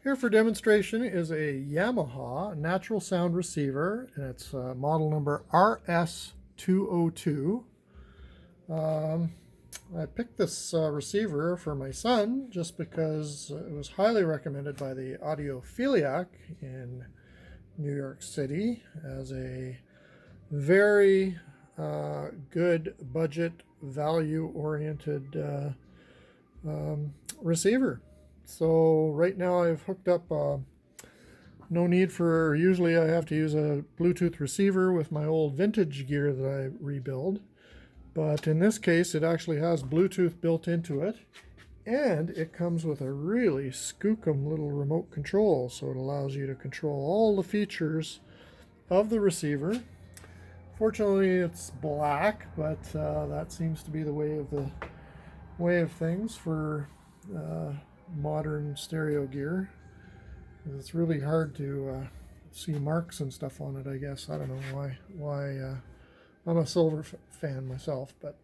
Here for demonstration is a Yamaha natural sound receiver, and it's model number RS202. I picked this receiver for my son just because it was highly recommended by the audiophiliac in New York City as a very good budget value oriented receiver. So right now I've hooked up no need for, usually I have to use a Bluetooth receiver with my old vintage gear that I rebuild, but in this case it actually has Bluetooth built into it, and it comes with a really skookum little remote control, so it allows you to control all the features of the receiver. Fortunately it's black, but that seems to be the way of things for modern stereo gear. It's really hard to see marks and stuff on it, I guess. I don't know why I'm a silver fan myself, but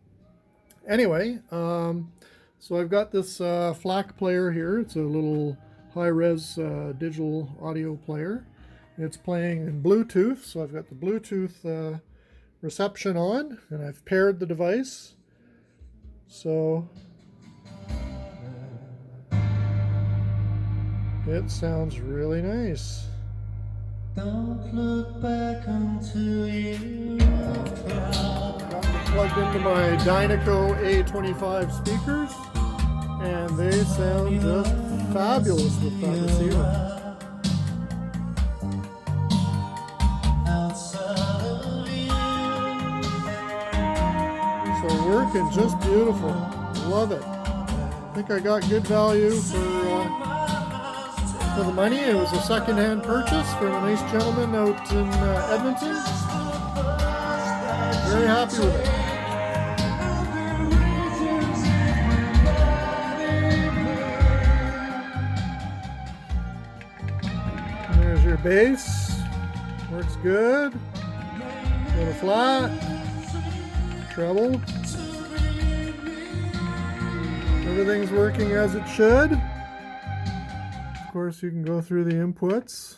anyway, so I've got this FLAC player here. It's a little high-res digital audio player. It's playing in Bluetooth, so I've got the Bluetooth reception on, and I've paired the device. So it sounds really nice. Don't look back until you got it plugged into my Dynaco A25 speakers, and they sound just fabulous with that receiver. So working just beautiful. Love it. I think I got good value for the money. It was a second-hand purchase from a nice gentleman out in Edmonton. Very happy with it. And there's your bass. Works good. Little flat. Treble. Everything's working as it should. Of course, you can go through the inputs.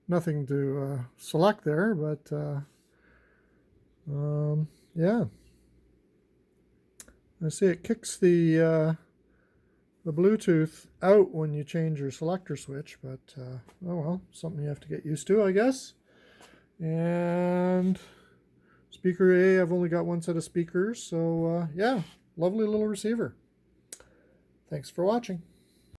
Nothing to select there, but yeah. I see it kicks the Bluetooth out when you change your selector switch, but oh well, something you have to get used to, I guess. And speaker A, I've only got one set of speakers, so yeah, lovely little receiver. Thanks for watching.